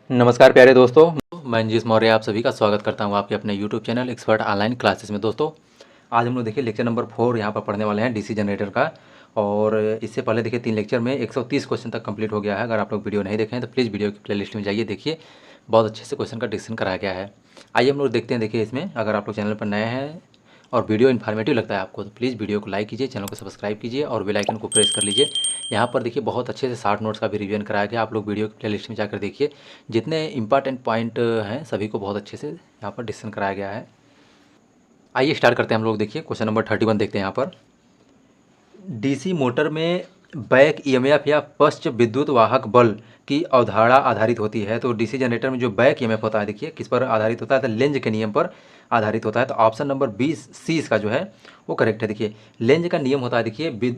नमस्कार प्यारे दोस्तों, मैं अंजीश मौर्य आप सभी का स्वागत करता हूं आपके अपने YouTube channel expert online classes में। दोस्तों आज हम लोग देखिए लेक्चर नंबर 4 यहां पर पढ़ने वाले हैं डीसी जनरेटर का। और इससे पहले देखिए 3 लेक्चर में 130 क्वेश्चन तक कंप्लीट हो गया है। अगर आप लोग वीडियो नहीं देखें हैं तो प्लीज़ वीडियो की प्लेलिस्ट में जाइए, देखिए बहुत अच्छे से क्वेश्चन का डिस्कशन कराया गया है। आइए हम लोग देखते हैं। देखिए इसमें अगर आप लोग चैनल पर नए हैं और वीडियो इन्फॉर्मेटिव लगता है आपको तो प्लीज़ वीडियो को लाइक कीजिए, चैनल को सब्सक्राइब कीजिए और बेल आइकन को प्रेस कर लीजिए। यहाँ पर देखिए बहुत अच्छे से शॉर्ट नोट्स का भी रिवीजन कराया गया। आप लोग वीडियो की प्लेलिस्ट में जाकर देखिए, जितने इंपॉर्टेंट पॉइंट हैं सभी को बहुत अच्छे से यहाँ पर डिस्कशन कराया गया है। आइए स्टार्ट करते हैं हम लोग। देखिए क्वेश्चन नंबर 31 देखते हैं यहाँ पर। डीसी मोटर में बैक ईएमएफ या पश्च विद्युत वाहक बल की अवधारणा आधारित होती है। तो डीसी जनरेटर में जो बैक ईएमएफ होता है देखिए किस पर आधारित होता है, तो लेंज के नियम पर आधारित होता है। तो ऑप्शन नंबर 20 सी इसका जो है वो करेक्ट है। देखिए लेंज का नियम होता है, देखिए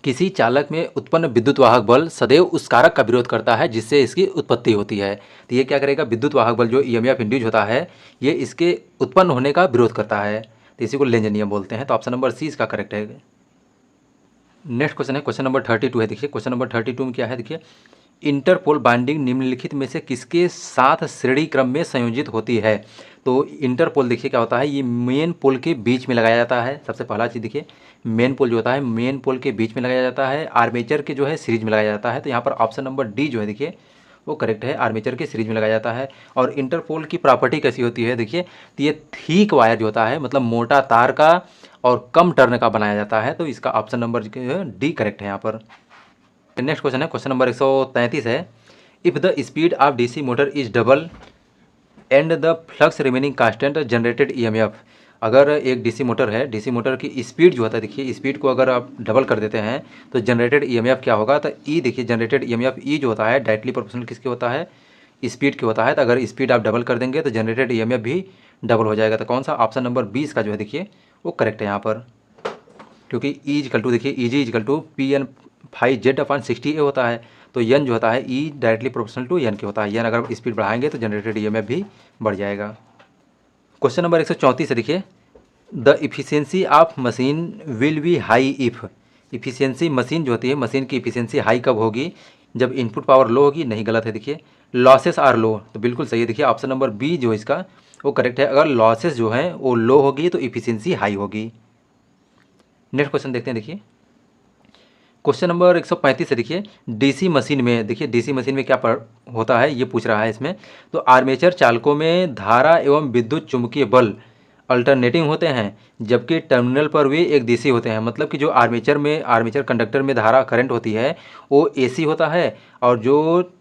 किसी चालक में उत्पन्न विद्युत वाहक बल सदैव उस कारक का विरोध करता है जिससे इसकी उत्पत्ति होती है। तो ये क्या करेगा, विद्युत वाहक बल जो ईएमएफ इंड्यूस होता है ये इसके उत्पन्न होने का विरोध करता है, तो इसी को लेंज नियम बोलते हैं। तो ऑप्शन नंबर सी इसका करेक्ट है। नेक्स्ट क्वेश्चन है क्वेश्चन नंबर 32 है। देखिए क्वेश्चन नंबर 32 में क्या है, देखिए इंटरपोल बाइंडिंग निम्नलिखित में से किसके साथ श्रेणी क्रम में संयोजित होती है। तो इंटरपोल देखिए क्या होता है, ये मेन पोल के बीच में लगाया जाता है। सबसे पहला चीज़ देखिए मेन पोल जो होता है मेन पोल के बीच में लगाया जाता है, आर्मेचर के जो है सीरीज में लगाया जाता है। तो यहाँ पर ऑप्शन नंबर डी जो है देखिए वो करेक्ट है, आर्मेचर के सीरीज में लगाया जाता है। और इंटरपोल की प्रॉपर्टी कैसी होती है, देखिए तो ये थीक वायर जो होता है मतलब मोटा तार का और कम टर्न का बनाया जाता है। तो इसका ऑप्शन नंबर डी करेक्ट है यहाँ पर। नेक्स्ट क्वेश्चन है क्वेश्चन नंबर 133 है। If the speed of DC motor is double and the flux remaining constant generated EMF. अगर एक डीसी मोटर है, डीसी मोटर की स्पीड जो होता है देखिए स्पीड को अगर आप डबल कर देते हैं तो जनरेटेड ईएमएफ क्या होगा, तो ई देखिए जनरेटेड ईएमएफ ई जो होता है डायरेक्टली प्रोपोर्शनल किसके होता है, स्पीड के होता है। तो अगर स्पीड आप डबल कर देंगे तो जनरेटेड ईएमएफ भी डबल हो जाएगा। तो कौन सा ऑप्शन नंबर 20 का जो है देखिए वो करेक्ट है यहाँ पर, क्योंकि ई इजकल टू देखिए E G equal to P N 5Z/60 A होता है। तो एन जो होता है E directly proportional to N के होता है। एन अगर स्पीड बढ़ाएंगे तो जनरेटेड ईएमएफ भी बढ़ जाएगा। क्वेश्चन नंबर 134 है। देखिए the efficiency of machine will be high if. Efficiency machine जो होती है मशीन की इफिशियंसी हाई कब होगी, जब इनपुट पावर लो होगी। नहीं, गलत है। देखिए लॉसेस आर लो, तो बिल्कुल सही है। देखिए ऑप्शन नंबर बी जो इसका वो करेक्ट है। अगर लॉसेस जो हैं वो लो होगी तो इफिशियंसी हाई होगी। नेक्स्ट क्वेश्चन देखते हैं। देखिए क्वेश्चन नंबर 135 है। देखिए डीसी मशीन में, देखिए डीसी मशीन में क्या होता है ये पूछ रहा है इसमें। तो आर्मेचर चालकों में धारा एवं विद्युत चुंबकीय बल अल्टरनेटिंग होते हैं जबकि टर्मिनल पर वे एक दिशी होते हैं। मतलब कि जो आर्मेचर कंडक्टर में धारा करंट होती है वो एसी होता है और जो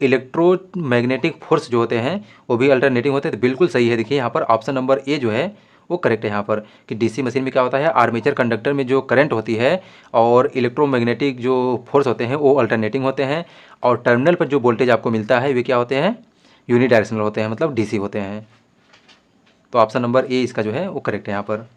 इलेक्ट्रोमैग्नेटिक फोर्स जो होते हैं वो भी अल्टरनेटिंग होते हैं। तो बिल्कुल सही है। देखिए यहाँ पर ऑप्शन नंबर ए जो है वो करेक्ट है यहाँ पर, कि डीसी मशीन में क्या होता है आर्मेचर कंडक्टर में जो करंट होती है और इलेक्ट्रोमैग्नेटिक जो फोर्स होते हैं वो अल्टरनेटिंग होते हैं। और टर्मिनल पर जो वोल्टेज आपको मिलता है वे क्या होते हैं, यूनी डायरेक्शनल होते हैं, मतलब डीसी होते हैं। तो ऑप्शन नंबर ए इसका जो है वो करेक्ट है यहाँ पर।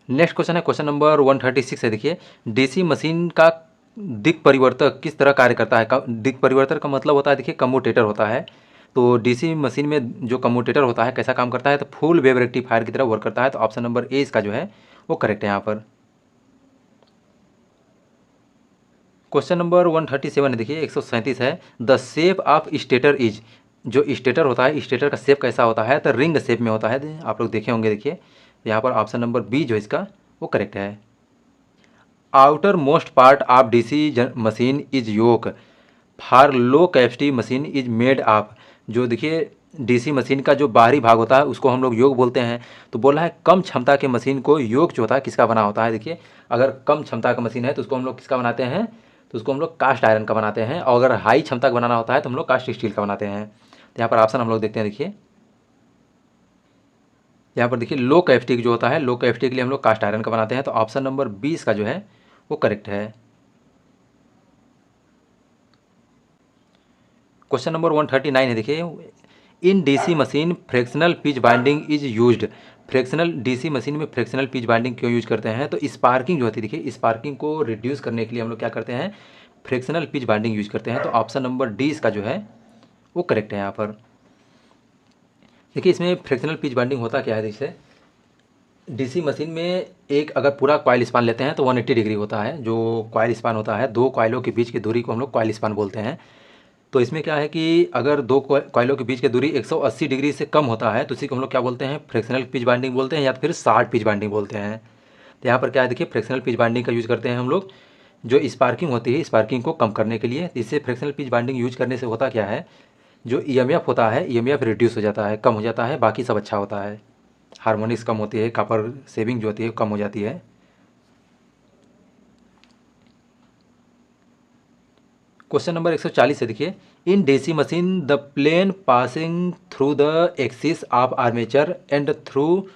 नेक्स्ट क्वेश्चन है क्वेश्चन नंबर 136 है। देखिए डीसी मशीन का दिक् परिवर्तक किस तरह कार्य करता है। दिक् परिवर्तक का मतलब होता है देखिए कम्यूटेटर होता है। तो डीसी मशीन में जो कम्यूटेटर होता है कैसा काम करता है, तो फुल वेव रेक्टिफायर की तरह वर्क करता है। तो ऑप्शन नंबर ए इसका जो है वो करेक्ट है यहाँ पर। क्वेश्चन नंबर 137 है। देखिए 137 है। The shape of stator is, जो स्टेटर होता है स्टेटर का शेप कैसा होता है, तो रिंग शेप में होता है। आप लोग देखे होंगे। देखिए यहाँ पर ऑप्शन नंबर बी जो इसका वो करेक्ट है। Outermost part of DC machine is yoke for low capacity machine is made of. जो देखिए डीसी मशीन का जो बाहरी भाग होता है उसको हम लोग योक बोलते हैं। तो बोला है कम क्षमता के मशीन को योक जो होता है किसका बना होता है। देखिए अगर कम क्षमता का मशीन है तो उसको हम लोग किसका बनाते हैं, तो उसको हम लोग कास्ट आयरन का बनाते हैं। और अगर हाई क्षमता का बनाना होता है तो हम लोग कास्ट स्टील का बनाते हैं। तो यहाँ पर ऑप्शन हम लोग देखते हैं। देखिए यहाँ पर देखिए लो कैपेसिटी जो होता है लो कैपेसिटी के लिए हम लोग कास्ट आयरन का बनाते हैं। तो ऑप्शन नंबर 20 का जो है वो करेक्ट है। क्वेश्चन नंबर 139 है। देखिए in DC machine fractional pitch binding is used. Fractional DC machine में फ्रैक्शनल पिच बाइंडिंग क्यों यूज करते हैं, तो स्पार्किंग जो होती है देखिए स्पार्किंग को रिड्यूस करने के लिए हम लोग क्या करते हैं, फ्रैक्शनल पिच बाइंडिंग यूज करते हैं। तो ऑप्शन नंबर डी इसका जो है वो करेक्ट है यहाँ पर। देखिए इसमें फ्रैक्शनल पिच बाइंडिंग होता क्या है, जैसे डीसी मशीन में एक अगर पूरा कॉइल स्पान लेते हैं तो 180 डिग्री होता है। जो कॉइल स्पान होता है दो कॉइलों के बीच की दूरी को हम लोग कॉइल स्पान बोलते हैं। तो इसमें क्या है कि अगर दो कॉइलों के बीच की दूरी 180 डिग्री से कम होता है तो इसी को हम लोग क्या बोलते हैं, फ्रैक्शनल पिच बाइंडिंग बोलते हैं या फिर शार्ट पिच बाइंडिंग बोलते हैं। तो यहाँ पर क्या है देखिए, फ्रैक्शनल पिच बाइंडिंग का यूज़ करते हैं हम लोग जो स्पार्किंग होती है, स्पार्किंग को कम करने के लिए। तो इससे फ्रैक्शनल पिच बाइंडिंग यूज करने से होता क्या है, जो ईएमएफ होता है, ईएमएफ रिड्यूस हो जाता है, कम हो जाता है, बाकी सब अच्छा होता है। हार्मोनिक्स कम होती है, कॉपर सेविंग जो होती है कम हो जाती है। क्वेश्चन नंबर 140 है देखिए, in DC machine the plane passing through the axis of armature and through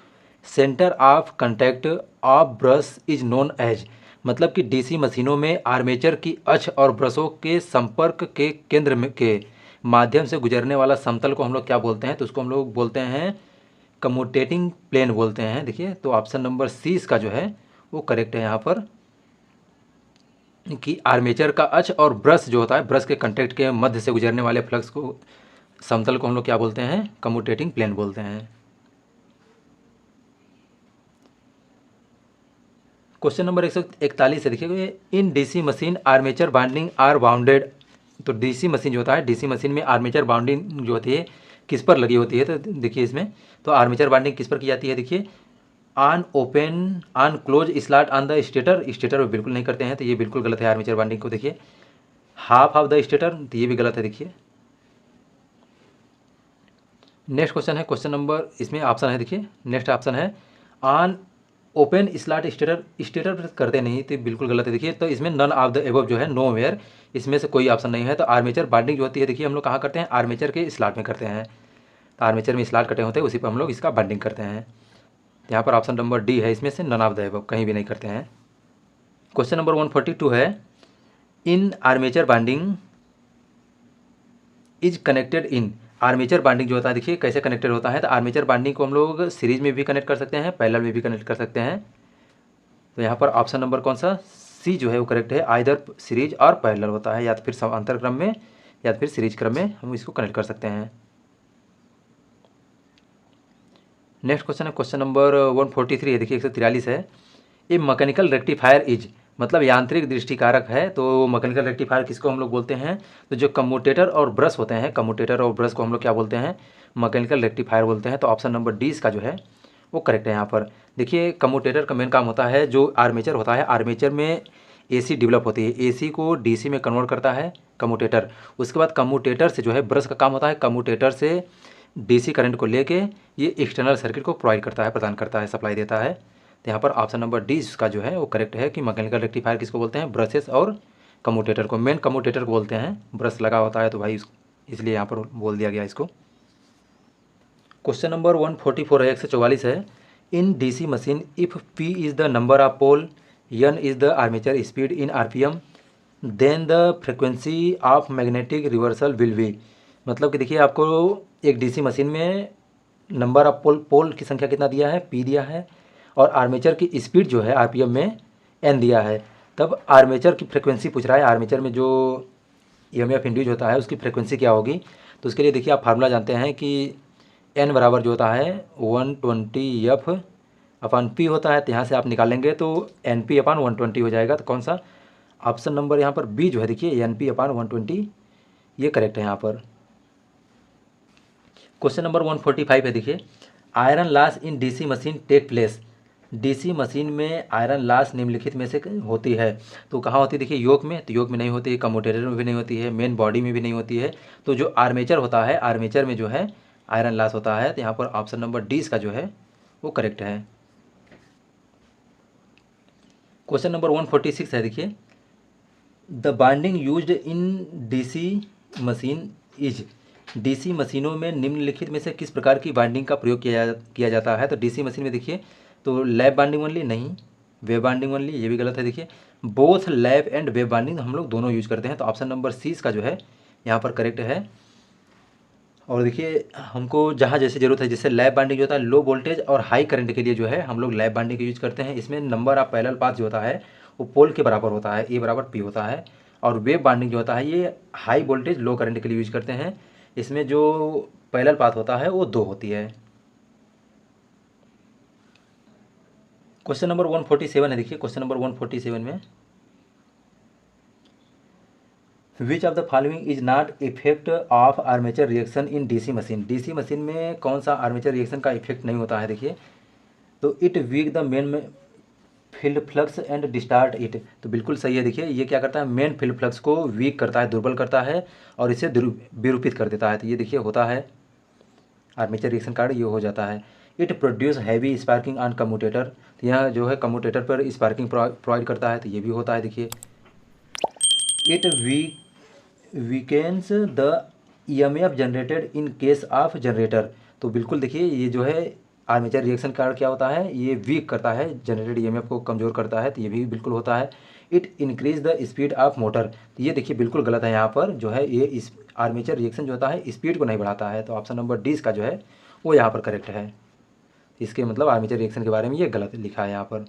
centre of contact of brush is known as. मतलब कि डीसी मशीनों में आर्मेचर की अक्ष और ब्रशों के संपर्क के केंद्र में के माध्यम से गुजरने वाला समतल को हम लोग क्या बोलते हैं, तो उसको हम लोग बोलते हैं कम्यूटेटिंग प्लेन बोलते हैं। देखिए तो ऑप्शन नंबर सी इसका जो है वो करेक्ट है यहाँ पर, कि आर्मेचर का अक्ष और ब्रश जो होता है, ब्रश के कंटेक्ट के मध्य से गुजरने वाले फ्लक्स को, समतल को हम लोग क्या बोलते हैं, कम्यूटेटिंग प्लेन बोलते हैं। क्वेश्चन नंबर 141 है देखिए, in DC machine armature binding are bounded. तो डीसी मशीन जो होता है, डीसी मशीन में आर्मेचर बाउंडिंग जो होती है किस पर लगी होती है, तो देखिए इसमें तो आर्मेचर बाइंडिंग किस पर की जाती है, देखिए on open on close slot on the stator. Stator में बिल्कुल नहीं करते हैं, तो ये बिल्कुल गलत है आर्मेचर बाइंडिंग को। देखिए हाफ ऑफ द स्टेटर, तो ये भी गलत है। देखिए नेक्स्ट क्वेश्चन है, क्वेश्चन नंबर इसमें ऑप्शन है देखिए, नेक्स्ट ऑप्शन है on open slot stator. Stator पर करते नहीं, तो बिल्कुल गलत है। देखिए तो इसमें नन ऑफ द एबव जो है, नो वेयर, इसमें से कोई ऑप्शन नहीं है। तो आर्मेचर बाइंडिंग जो होती है देखिए हम लोग कहाँ करते हैं, आर्मेचर के स्लॉट में करते हैं। तो आर्मेचर में स्लॉट कटे होते हैं, उसी पर हम लोग इसका बाइंडिंग करते हैं। यहाँ पर ऑप्शन नंबर डी है, इसमें से नन ऑफ द एबव, कहीं भी नहीं करते हैं। क्वेश्चन नंबर 142 है, इन armature binding is connected in. Armature binding जो होता है देखिए कैसे कनेक्टेड होता है, तो आर्मेचर बाइंडिंग को हम लोग सीरीज में भी कनेक्ट कर सकते हैं, पैरेलल में भी कनेक्ट कर सकते हैं। तो यहाँ पर ऑप्शन नंबर कौन सा, सी जो है वो करेक्ट है। आइदर सीरीज और पैरेलल होता है, या तो फिर समांतर क्रम में या तो फिर सीरीज क्रम में हम इसको कनेक्ट कर सकते हैं। नेक्स्ट क्वेश्चन है, क्वेश्चन नंबर 143 है देखिए, 143 है, ये मैकेनिकल रेक्टिफायर इज, मतलब यांत्रिक दृष्टिकारक है। तो मैकेनिकल रेक्टिफायर किसको हम लोग बोलते हैं, तो जो कम्यूटेटर और ब्रश होते हैं, कम्यूटेटर और ब्रश को हम लोग क्या बोलते हैं, मैकेनिकल रेक्टिफायर बोलते हैं। तो ऑप्शन नंबर डी इसका जो है वो करेक्ट है यहाँ पर। देखिए कम्यूटेटर का मेन काम होता है, जो आर्मेचर होता है, आर्मेचर में एसी डेवलप होती है, एसी को डीसी में कन्वर्ट करता है कम्यूटेटर। उसके बाद कम्यूटेटर से जो है ब्रश का काम होता है, कम्यूटेटर से डीसी करंट को लेके ये एक्सटर्नल सर्किट को प्रोवाइड करता है, प्रदान करता है, सप्लाई देता है। तो यहाँ पर ऑप्शन नंबर डी इसका जो है वो करेक्ट है, कि मैकेनिकल रेक्टिफायर किसको बोलते हैं, ब्रशेस और कम्यूटेटर को, मेन कम्यूटेटर को बोलते हैं। ब्रश लगा होता है तो भाई इसलिए यहाँ पर बोल दिया गया इसको। क्वेश्चन नंबर 144 है, 144 है, in DC machine if P is the number of pole, N is the armature speed in RPM, then the frequency of magnetic reversal will be. मतलब कि देखिए आपको एक डीसी मशीन में नंबर ऑफ पोल की संख्या कितना दिया है, पी दिया है, और आर्मेचर की स्पीड जो है आरपीएम में एन दिया है। तब आर्मेचर की फ्रिक्वेंसी पूछ रहा है, आर्मेचर में जो ईएमएफ इंड्यूस होता है उसकी फ्रिक्वेंसी क्या होगी। तो उसके लिए देखिए आप फार्मूला जानते हैं कि एन बराबर जो होता है 120 एफ अपान पी होता है। तो यहाँ से आप निकालेंगे तो एन पी अपान 120 हो जाएगा। तो कौन सा ऑप्शन नंबर यहाँ पर बी जो है देखिए, एन पी अपान 120, ये करेक्ट है यहाँ पर। क्वेश्चन नंबर 145 है देखिए, iron loss in DC machine take place. DC machine में आयरन लॉस निम्नलिखित में से होती है, तो कहाँ होती है देखिए, योक में, तो योक में नहीं होती है, कम्यूटेटर में भी नहीं होती है, मेन बॉडी में भी नहीं होती है। तो जो आर्मेचर होता है, आर्मेचर में जो है आयरन लॉस होता है। तो यहाँ पर ऑप्शन नंबर डी इसका जो है वो करेक्ट है। क्वेश्चन नंबर 146 है देखिए, the binding used in DC machine is. DC मशीनों में निम्नलिखित में से किस प्रकार की बाइंडिंग का प्रयोग किया जाता है। तो डीसी मशीन में देखिए, तो लैब बाइंडिंग ओनली नहीं, वेब बाइंडिंग ओनली, ये भी गलत है। देखिए both lab and web binding हम लोग दोनों यूज करते हैं। तो ऑप्शन नंबर सी इसका जो है यहाँ पर करेक्ट है। और देखिए हमको जहाँ जैसे ज़रूरत है, जैसे लैब बाइंडिंग जो होता है लो वोल्टेज और हाई करंट के लिए जो है हम लोग लैब बाइंडिंग का यूज करते हैं। इसमें नंबर ऑफ पैरेलल पाथ जो होता है वो पोल के बराबर होता है, ए बराबर पी होता है। और वेव बाइंडिंग जो होता है ये हाई वोल्टेज लो करंट के लिए यूज करते हैं। इसमें जो पैरेलल पाथ होता है वो 2 होती है। क्वेश्चन नंबर 147 है देखिए, क्वेश्चन नंबर 147 में which of the following is not effect of armature reaction in DC machine. DC machine में कौन सा आर्मेचर रिएक्शन का इफेक्ट नहीं होता है? देखिए, तो इट वीक द मेन में फील्ड फ्लक्स एंड डिस्टार्ट इट। तो बिल्कुल सही है। देखिए, ये क्या करता है? मेन फील्ड फ्लक्स को वीक करता है, दुर्बल करता है और इसे विरूपित कर देता है। तो ये देखिए होता है आर्मेचर रिएक्शन कार्ड, ये हो जाता है। It produce heavy sparking on commutator. तो यहाँ जो है कम्यूटेटर पर स्पार्किंग प्रोवाइड करता है, तो ये भी होता है। देखिए, it weakens the EMF generated in case of generator. तो बिल्कुल देखिए, ये जो है आर्मेचर रिएक्शन कार्ड क्या होता है? ये वीक करता है, जनरेटेड ईएमएफ को कमज़ोर करता है, तो ये भी बिल्कुल होता है। It increase the speed of motor. तो ये देखिए बिल्कुल गलत है। यहाँ पर जो है ये इस आर्मेचर रिएक्शन जो होता है स्पीड को नहीं बढ़ाता है। तो ऑप्शन नंबर डी इसका जो है वो यहाँ पर करेक्ट है। इसके मतलब आर्मेचर रिएक्शन के बारे में ये गलत लिखा है यहाँ पर।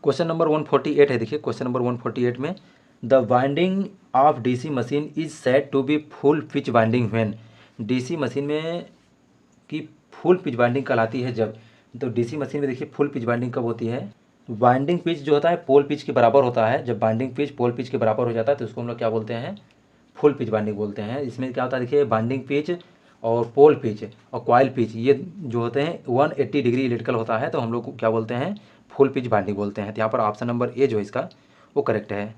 क्वेश्चन नंबर 148 है। देखिए, क्वेश्चन नंबर 148 में the winding of DC machine is said to be full pitch winding when. DC machine में की फुल पिच वाइंडिंग कहलाती है जब। तो डीसी मशीन में देखिए फुल पिच वाइंडिंग कब होती है? वाइंडिंग पिच जो होता है पोल पिच के बराबर होता है। जब वाइंडिंग पिच पोल पिच के बराबर हो जाता है तो उसको हम लोग क्या बोलते हैं? फुल पिच वाइंडिंग बोलते हैं। इसमें क्या होता है? देखिए, वाइंडिंग पिच और पोल पिच और कॉइल पिच ये जो होते हैं 180 डिग्री इलेक्ट्रिकल होता है, तो हम लोग क्या बोलते हैं? फुल पिच वाइंडिंग बोलते हैं। तो यहाँ पर ऑप्शन नंबर ए जो है इसका वो करेक्ट है।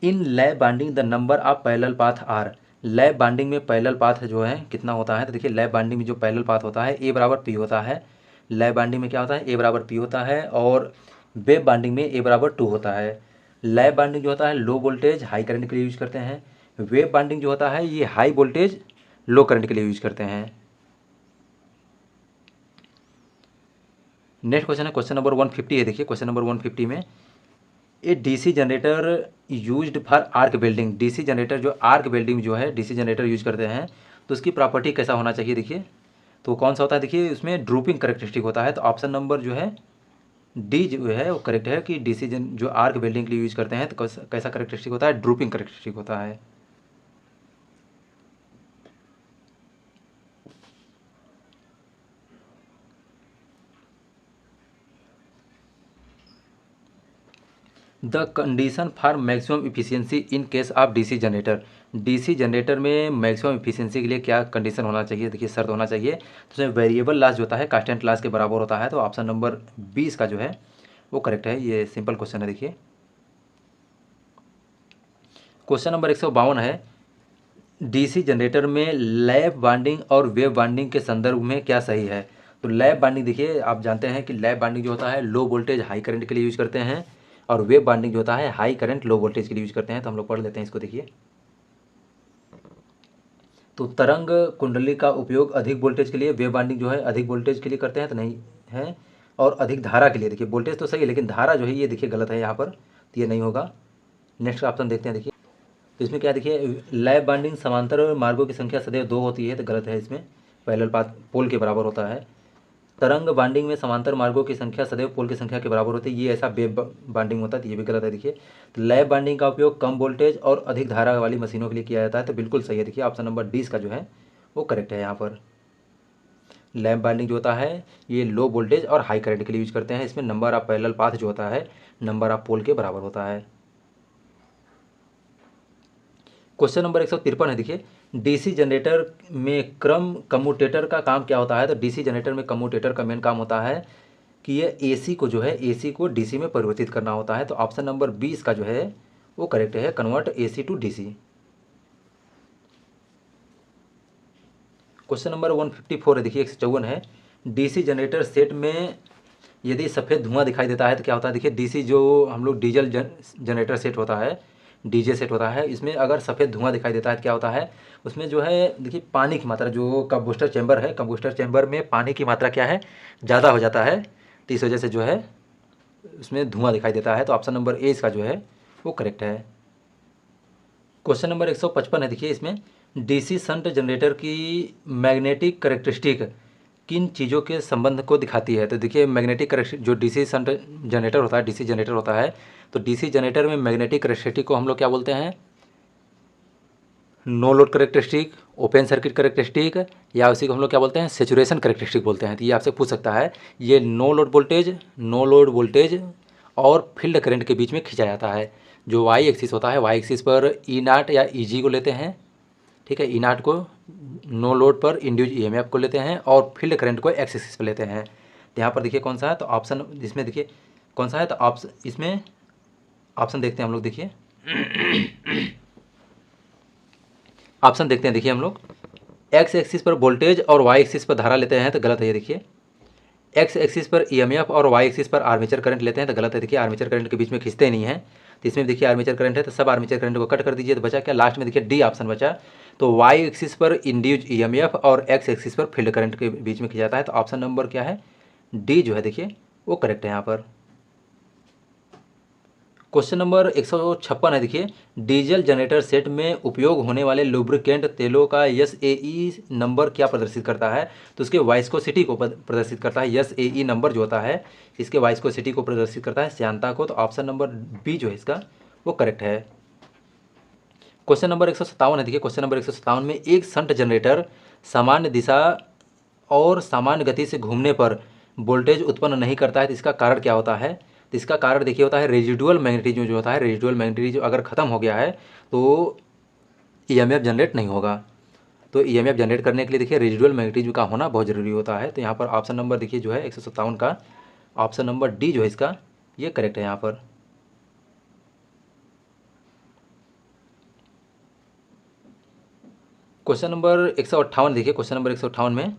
In lap winding the number of parallel path are. Lap winding में पैरेलल पाथ जो है कितना होता है? तो देखिए, लैब बाइंडिंग में जो पैरेलल पाथ होता है ए बराबर पी होता है। लैब बाइंडिंग में क्या होता है? ए बराबर पी होता है। और वेब बाइंडिंग में ए बराबर 2 होता है। लैब बाइंडिंग जो होता है लो वोल्टेज हाई करंट के लिए यूज करते हैं। वेब बाइंडिंग जो होता है ये हाई वोल्टेज लो करंट के लिए यूज करते हैं। नेक्स्ट क्वेश्चन है क्वेश्चन नंबर 150 है। देखिए, क्वेश्चन नंबर 150 में a DC generator used for arc welding. DC generator जो आर्क वेल्डिंग जो है डीसी जनरेटर यूज करते हैं तो उसकी प्रॉपर्टी कैसा होना चाहिए? देखिए, तो कौन सा होता है? देखिए, उसमें ड्रूपिंग करेक्टरिस्टिक होता है। तो ऑप्शन नंबर जो है डी जो है वो करेक्ट है कि डीसी जो आर्क वेल्डिंग के लिए यूज करते हैं तो कैसा करेक्टरिस्टिक होता है? ड्रूपिंग करेक्टरिस्टिक होता है। The condition for maximum efficiency in case of DC generator. DC generator में मैक्सिमम इफिशियंसी के लिए क्या कंडीशन होना चाहिए? देखिए, शर्त होना चाहिए। तो उसमें वेरिएबल लॉस जो होता है कांस्टेंट लॉस के बराबर होता है। तो ऑप्शन नंबर 20 का जो है वो करेक्ट है। ये सिंपल क्वेश्चन है। देखिए, क्वेश्चन नंबर 152 है। डीसी जनरेटर में लैप बाइंडिंग और वेव बाइंडिंग के संदर्भ में क्या सही है? तो लैप बाइंडिंग देखिए, आप जानते हैं कि लैप बाइंडिंग जो होता है लो वोल्टेज हाई करंट के लिए यूज करते हैं और वेव बाइंडिंग जो होता है हाई करंट लो वोल्टेज के लिए यूज करते हैं। तो हम लोग पढ़ लेते हैं इसको। देखिए, तो तरंग कुंडली का उपयोग अधिक वोल्टेज के लिए, वेव बाइंडिंग जो है अधिक वोल्टेज के लिए करते हैं तो नहीं है। और अधिक धारा के लिए, देखिए वोल्टेज तो सही है लेकिन धारा जो है ये देखिए गलत है यहाँ पर, तो ये नहीं होगा। नेक्स्ट ऑप्शन देखते हैं। देखिए, तो इसमें क्या देखिए, लैब बाइंडिंग समांतर मार्गों की संख्या सदैव 2 होती है, तो गलत है। इसमें पैरेलल पाथ पोल के बराबर होता है। तरंग बाइंडिंग में समांतर मार्गों की संख्या सदैव पोल की संख्या के बराबर होती है, ये ऐसा वेव बाइंडिंग होता है, तो ये भी गलत है। देखिए, तो लैब बाइंडिंग का उपयोग कम वोल्टेज और अधिक धारा वाली मशीनों के लिए किया जाता है, तो बिल्कुल सही है। देखिए, ऑप्शन नंबर 20 का जो है वो करेक्ट है। यहाँ पर लैब बाइंडिंग जो होता है ये लो वोल्टेज और हाई करंट के लिए यूज करते हैं। इसमें नंबर ऑफ पैरेलल पाथ जो होता है नंबर ऑफ पोल के बराबर होता है। क्वेश्चन नंबर 153 है। देखिए, डीसी जनरेटर में क्रम कम्यूटेटर का काम क्या होता है? तो डीसी जनरेटर में कम्यूटेटर का मेन काम होता है कि ये एसी को जो है एसी को डीसी में परिवर्तित करना होता है। तो ऑप्शन नंबर 20 का जो है वो करेक्ट है, convert AC to DC. Question number 154 है। देखिए, 154 है। डीसी जनरेटर सेट में यदि सफ़ेद धुआं दिखाई देता है तो क्या होता है? देखिए, डीसी जो हम लोग डीजल जनरेटर सेट होता है, डीजे सेट होता है, इसमें अगर सफ़ेद धुआं दिखाई देता है तो क्या होता है? उसमें जो है देखिए पानी की मात्रा, जो कंबस्टर चैम्बर है, कंबस्टर चैम्बर में पानी की मात्रा क्या है? ज़्यादा हो जाता है, तो इस वजह से जो है उसमें धुआं दिखाई देता है। तो ऑप्शन नंबर ए इसका जो है वो करेक्ट है। क्वेश्चन नंबर 155 है। देखिए, इसमें डीसी शंट जनरेटर की मैग्नेटिक करेक्टरिस्टिक किन चीज़ों के संबंध को दिखाती है? तो देखिए, मैग्नेटिक करेक्ट जो डीसी शंट जनरेटर होता है, डीसी जनरेटर होता है, तो डीसी जनरेटर में मैग्नेटिक करेक्टरिस्टिक को हम लोग क्या बोलते हैं? No load characteristic, open circuit characteristic, या उसी को हम लोग क्या बोलते हैं, सेचुरेशन करेक्टरिस्टिक बोलते हैं। तो ये आपसे पूछ सकता है। ये नो लोड वोल्टेज और फील्ड करंट के बीच में खींचा जाता है। जो वाई एक्सिस होता है, वाई एक्सिस पर ई नाट या ई जी को लेते हैं, ठीक है। ई नाट को नो लोड पर इंड्यूज ईएमएफ को लेते हैं और फील्ड करंट को एक्स एक्सिस पर लेते हैं। तो यहाँ पर देखिए कौन सा है, तो ऑप्शन इसमें देखिए कौन सा है, तो ऑप्शन इसमें ऑप्शन देखते हैं हम लोग। देखिए ऑप्शन देखते हैं। देखिए हम लोग एक्स एक्सिस पर वोल्टेज और वाई एक्सिस पर धारा लेते हैं तो गलत है। ये देखिए एक्स एक्सिस पर ईएमएफ और वाई एक्सिस पर आर्मेचर करंट लेते हैं तो गलत है। देखिए आर्मेचर करंट के बीच में खींचते नहीं है। तो इसमें देखिए आर्मेचर करंट है तो सब आर्मेचर करंट को कट कर दीजिए, तो बचा क्या लास्ट में, देखिए डी ऑप्शन बचा। तो वाई एक्सिस पर इंड्यूज ईएमएफ और एक्स एक्सिस पर फील्ड करंट के बीच में खींचा जाता है। तो ऑप्शन नंबर क्या है, डी जो है देखिए वो करेक्ट है यहाँ पर। क्वेश्चन नंबर 156 है। देखिए डीजल जनरेटर सेट में उपयोग होने वाले लुब्रिकेंट तेलों का एसएई नंबर क्या प्रदर्शित करता है, तो उसके वाइस्कोसिटी को प्रदर्शित करता है। एसएई नंबर जो होता है इसके वाइस्कोसिटी को प्रदर्शित करता है, श्यानता को। तो ऑप्शन नंबर बी जो है इसका वो करेक्ट है। क्वेश्चन नंबर 157 है। देखिए क्वेश्चन नंबर 157 में एक शंट जनरेटर सामान्य दिशा और सामान्य गति से घूमने पर वोल्टेज उत्पन्न नहीं करता है, तो इसका कारण क्या होता है। तो इसका कारण देखिए होता है रेजिडुअल मैग्नेटिज्म जो होता है, रेजिडुअल मैग्नेटिज्म अगर ख़त्म हो गया है तो ईएमएफ जनरेट नहीं होगा। तो ईएमएफ जनरेट करने के लिए देखिए रेजिडुअल मैग्नेटिज्म का होना बहुत ज़रूरी होता है। तो यहाँ पर ऑप्शन नंबर देखिए जो है 157 का ऑप्शन नंबर डी जो है इसका ये करेक्ट है यहाँ पर। क्वेश्चन नंबर 158 देखिए क्वेश्चन नंबर 158 में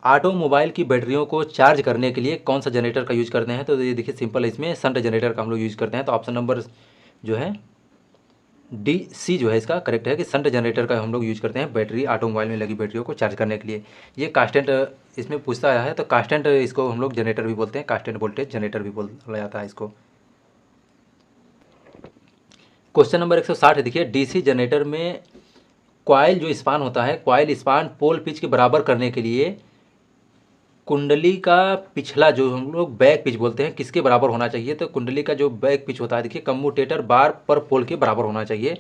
ऑटोमोबाइल की बैटरियों को चार्ज करने के लिए कौन सा जनरेटर का यूज करते हैं, तो ये देखिए सिंपल है, इसमें शंट जनरेटर का हम लोग यूज करते हैं। तो ऑप्शन नंबर जो है डी सी जो है इसका करेक्ट है कि शंट जनरेटर का हम लोग यूज करते हैं बैटरी, ऑटोमोबाइल में लगी बैटरियों को चार्ज करने के लिए। ये कांस्टेंट इसमें पूछता है, तो कांस्टेंट इसको हम लोग जनरेटर भी बोलते हैं, कांस्टेंट वोल्टेज जनरेटर भी बोला जाता है इसको। क्वेश्चन नंबर 160 है। देखिए डीसी जनरेटर में कॉइल जो स्पान होता है, कॉइल स्पान पोल पिच के बराबर करने के लिए कुंडली का पिछला जो हम लोग बैक पिच बोलते हैं किसके बराबर होना चाहिए, तो कुंडली का जो बैक पिच होता है देखिए कम्यूटेटर बार पर पोल के बराबर होना चाहिए।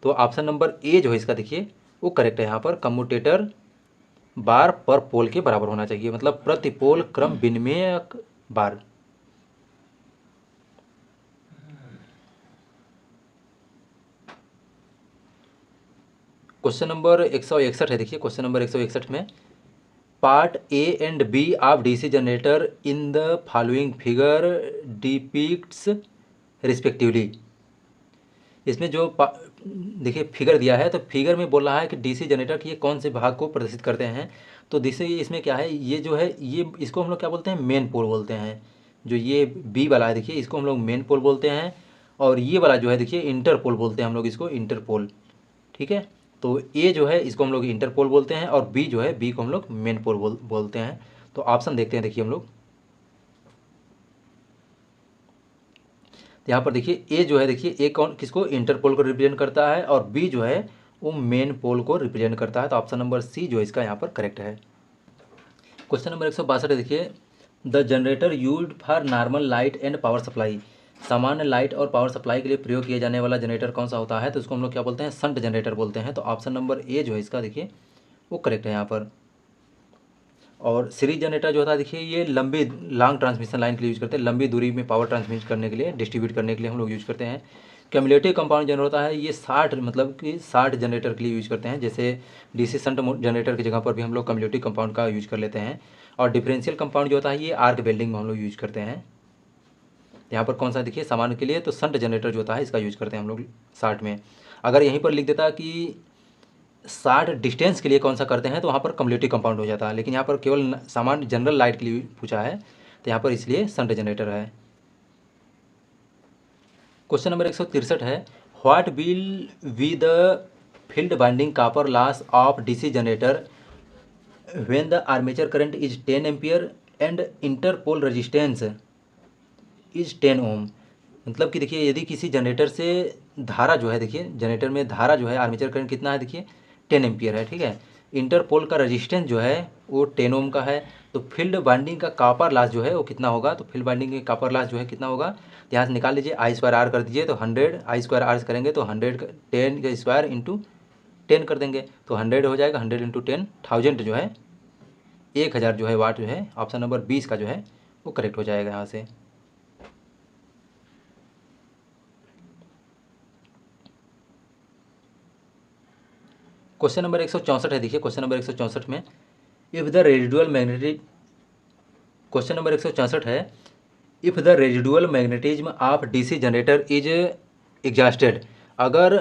तो ऑप्शन नंबर ए जो है इसका देखिए वो करेक्ट है यहाँ पर, कम्यूटेटर बार पर पोल के बराबर होना चाहिए, मतलब प्रति पोल क्रम विनिमयक बार। क्वेश्चन नंबर 161 है। देखिए क्वेश्चन नंबर 161 में part A and B of DC generator in the following figure depicts respectively. इसमें जो देखिए फिगर दिया है, तो फिगर में बोल रहा है कि डीसी जनरेटर के ये कौन से भाग को प्रदर्शित करते हैं। तो डीसी इसमें क्या है, ये जो है ये इसको हम लोग क्या बोलते हैं, मेन पोल बोलते हैं। जो ये बी वाला है देखिए इसको हम लोग मेन पोल बोलते हैं, और ये वाला जो है देखिए इंटर पोल बोलते हैं हम लोग इसको, इंटर पोल, ठीक है। तो ए जो है इसको हम लोग इंटर पोल बोलते हैं, और बी जो है बी को हम लोग मेन पोल बोलते हैं। तो ऑप्शन देखते हैं। देखिए हम लोग यहाँ पर देखिए ए जो है देखिए ए कौन किसको, इंटर पोल को रिप्रेजेंट करता है, और बी जो है वो मेन पोल को रिप्रेजेंट करता है। तो ऑप्शन नंबर सी जो है इसका यहाँ पर करेक्ट है। क्वेश्चन नंबर 162 है। देखिए the generator used for normal light and power supply, सामान्य लाइट और पावर सप्लाई के लिए प्रयोग किया जाने वाला जनरेटर कौन सा होता है, तो उसको हम लोग क्या बोलते हैं, शंट जनरेटर बोलते हैं। तो ऑप्शन नंबर ए जो है इसका देखिए वो करेक्ट है यहाँ पर। और सीरीज जनरेटर जो होता है देखिए ये लंबी लॉन्ग ट्रांसमिशन लाइन के लिए यूज करते हैं, लंबी दूरी में पावर ट्रांसमिट करने के लिए, डिस्ट्रीब्यूट करने के लिए हम लोग यूज करते हैं। क्यूमुलेटिव कंपाउंड जनरेटर होता है ये 60 मतलब कि 60 जनरेटर के लिए यूज करते हैं, जैसे डीसी शंट जनरेटर की जगह पर भी हम लोग क्यूमुलेटिव कंपाउंड का यूज कर लेते हैं। और डिफरेंशियल कंपाउंड जो होता है ये आर्क वेल्डिंग में हम लोग यूज करते हैं। यहाँ पर कौन सा देखिए सामान्य के लिए, तो शंट जनरेटर जो होता है इसका यूज करते हैं हम लोग 60 में। अगर यहीं पर लिख देता कि 60 डिस्टेंस के लिए कौन सा करते हैं, तो वहाँ पर कम्युलेटिव कंपाउंड हो जाता है, लेकिन यहाँ पर केवल सामान्य जनरल लाइट के लिए पूछा है, तो यहाँ पर इसलिए शंट जनरेटर है। क्वेश्चन नंबर 163 है। What will be the field binding copper loss of DC generator when the armature current is 10 ampere and interpole resistance is 10 ohm. मतलब कि देखिए यदि किसी जनरेटर से धारा जो है, देखिए जनरेटर में धारा जो है आर्मेचर करंट कितना है, देखिए 10 एम्पियर है, ठीक है। इंटरपोल का रेजिस्टेंस जो है वो 10 ओम का है। तो फील्ड बाइंडिंग का कॉपर लॉस जो है वो कितना होगा, तो फील्ड बाइंडिंग के कॉपर लॉस जो है कितना होगा, तो यहाँ से निकाल लीजिए, आई स्क्वायर आर कर दीजिए, तो 100 आई स्क्वायर आर करेंगे तो 100 10 का स्क्वायर इंटू 10 कर देंगे तो 100 हो जाएगा, 100 इंटू 10 1000 जो है 1000 जो है वाट जो है ऑप्शन नंबर 20 का जो है वो करेक्ट हो जाएगा यहाँ से। क्वेश्चन नंबर 164 है, देखिए क्वेश्चन नंबर 164 में if the residual magnetic question number 164 है if the residual magnetism of DC generator is exhausted, अगर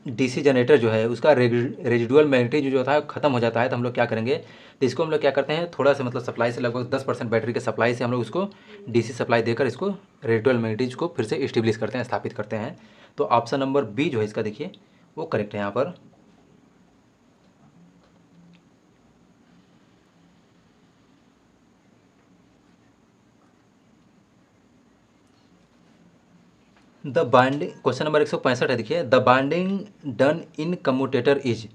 डीसी जनरेटर जो है उसका रेजिडुअल मैग्नेटिज्म जो होता है ख़त्म हो जाता है तो हम लोग क्या करेंगे, तो इसको हम लोग क्या करते हैं थोड़ा सा मतलब सप्लाई से लगभग 10% बैटरी के सप्लाई से हम लोग उसको डीसी सप्लाई देकर इसको रेजिडुअल मैग्नेटिज्म को फिर से इस्टेब्लिश करते हैं, स्थापित करते हैं। तो ऑप्शन नंबर बी जो है इसका देखिए वो करेक्ट है यहाँ पर। द बाइंडिंग क्वेश्चन नंबर 165 है, देखिए the binding done in commutator is,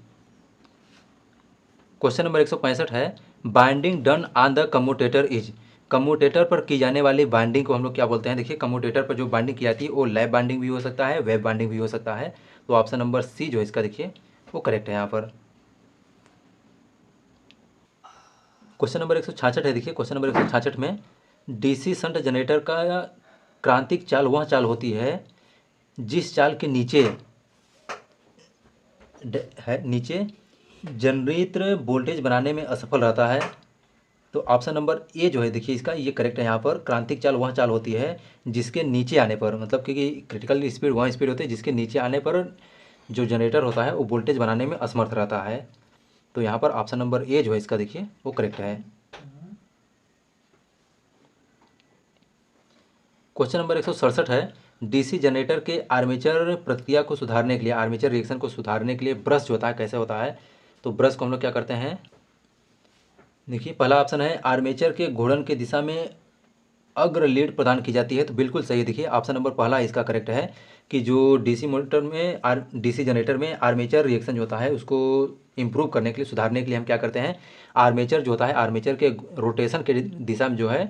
question number 165 है binding done on the commutator is, commutator पर की जाने वाली बाइंडिंग को हम लोग क्या बोलते हैं, देखिए कम्यूटेटर पर जो बाइंडिंग की जाती है वो लैब बाइंडिंग भी हो सकता है, वेब बाइंडिंग भी हो सकता है। तो ऑप्शन नंबर सी जो है इसका देखिए वो करेक्ट है यहाँ पर। क्वेश्चन नंबर 166 है, देखिए क्वेश्चन नंबर 166 में डीसी शंट जनरेटर का क्रांतिक चाल वह चाल होती है जिस चाल के नीचे नीचे जनरेटर वोल्टेज बनाने में असफल रहता है। तो ऑप्शन नंबर ए जो है देखिए इसका ये करेक्ट है यहाँ पर। क्रांतिक चाल वह चाल होती है जिसके नीचे आने पर, मतलब कि क्रिटिकल स्पीड वह स्पीड होती है जिसके नीचे आने पर जो जनरेटर होता है वो वोल्टेज बनाने में असमर्थ रहता है। तो यहाँ पर ऑप्शन नंबर ए जो है इसका देखिए वो करेक्ट है। क्वेश्चन नंबर 167 है डीसी जनरेटर के आर्मेचर प्रक्रिया को सुधारने के लिए, आर्मेचर रिएक्शन को सुधारने के लिए ब्रश जो होता है कैसे होता है, तो ब्रश को हम लोग क्या करते हैं, देखिए पहला ऑप्शन है आर्मेचर के घूर्णन की दिशा में अग्र लीड प्रदान की जाती है, तो बिल्कुल सही है। देखिए ऑप्शन नंबर पहला इसका करेक्ट है कि जो डीसी मोटर में डीसी जनरेटर में आर्मेचर रिएक्शन जो होता है उसको इम्प्रूव करने के लिए, सुधारने के लिए हम क्या करते हैं, आर्मेचर जो होता है आर्मेचर के रोटेशन के दिशा में जो है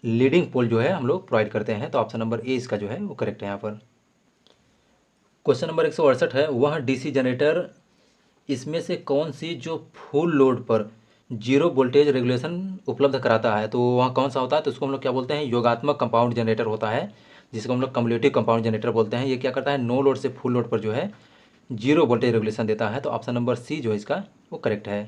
लीडिंग पोल जो है हम लोग प्रोवाइड करते हैं। तो ऑप्शन नंबर ए इसका जो है वो करेक्ट है यहाँ पर। क्वेश्चन नंबर 168 है वह डीसी जनरेटर इसमें से कौन सी जो फुल लोड पर जीरो वोल्टेज रेगुलेशन उपलब्ध कराता है, तो वहाँ कौन सा होता है, तो उसको हम लोग क्या बोलते हैं, योगात्मक कंपाउंड जनरेटर होता है जिसको हम लोग कम्युलेटिव कंपाउंड जनरेटर बोलते हैं। ये क्या करता है, नो लोड से फुल लोड पर जो है जीरो वोल्टेज रेगुलेशन देता है। तो ऑप्शन नंबर सी जो है इसका वो करेक्ट है।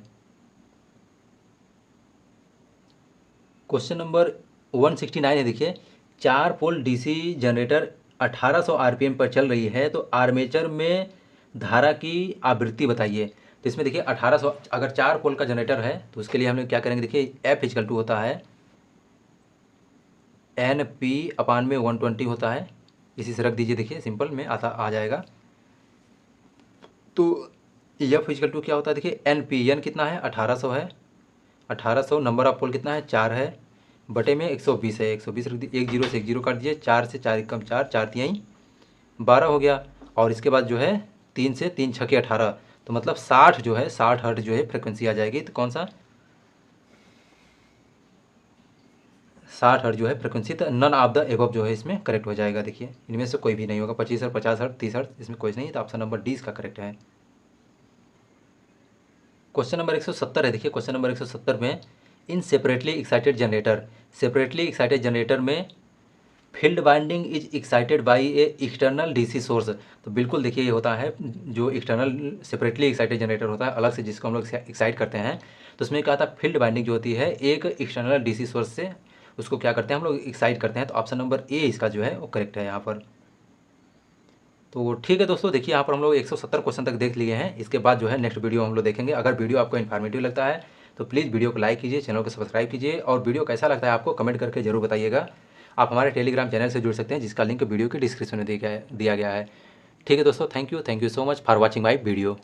क्वेश्चन नंबर 169 है, देखिए 4 पोल डीसी जनरेटर 1800 आरपीएम पर चल रही है, तो आर्मेचर में धारा की आवृत्ति बताइए। तो इसमें देखिए 1800 अगर 4 पोल का जनरेटर है तो उसके लिए हम लोग क्या करेंगे, देखिए एफ इक्वल टू होता है एन पी अपान में 120 होता है, इसी से रख दीजिए, देखिए सिंपल में आ जाएगा। तो एफ इक्वल टू क्या होता है, देखिए एन पी, एन कितना है 1800 है, 1800 नंबर ऑफ पोल कितना है 4 है, बटे में 120 है, 120 रख दीजिए, एक जीरो से एक जीरो काट दीजिए, 4 से 4 कम 4, 4 तिहाई 12 हो गया, और इसके बाद जो है 3 से 3 छके 18, तो मतलब 60 जो है 60 हर्ट्ज जो है फ्रिक्वेंसी आ जाएगी। तो कौन सा 60 हर्ट्ज जो है फ्रिक्वेंसी, तो नन ऑफ द एबव जो है इसमें करेक्ट हो जाएगा। देखिए इनमें से कोई भी नहीं होगा, 25 हर्ट्ज 50 हर्ट्ज 30 हर्ट्ज इसमें कोई नहीं, तो ऑप्शन नंबर डी इसका करेक्ट है। क्वेश्चन नंबर 170 है, देखिए क्वेश्चन नंबर 170 में in separately excited generator, separately excited generator में field winding is excited by a external DC source. तो बिल्कुल देखिए ये होता है जो एक्सटर्नल सेपरेटली एक्साइटेड जनरेटर होता है अलग से जिसको हम लोग एक्साइट करते हैं, तो उसमें क्या होता है फील्ड वाइंडिंग जो होती है एक एक्सटर्नल डीसी सोर्स से उसको क्या करते हैं हम लोग एक्साइट करते हैं। तो ऑप्शन नंबर ए इसका जो है वो करेक्ट है यहाँ पर। तो ठीक है दोस्तों, देखिए यहाँ पर हम लोग 170 क्वेश्चन तक देख लिए हैं। इसके बाद जो है नेक्स्ट वीडियो हम लोग देखेंगे। अगर वीडियो आपको इन्फॉर्मेटिव लगता है तो प्लीज़ वीडियो को लाइक कीजिए, चैनल को सब्सक्राइब कीजिए, और वीडियो कैसा लगता है आपको कमेंट करके जरूर बताइएगा। आप हमारे टेलीग्राम चैनल से जुड़ सकते हैं जिसका लिंक वीडियो के डिस्क्रिप्शन में दिया गया है। ठीक है दोस्तों, thank you so much for watching my video.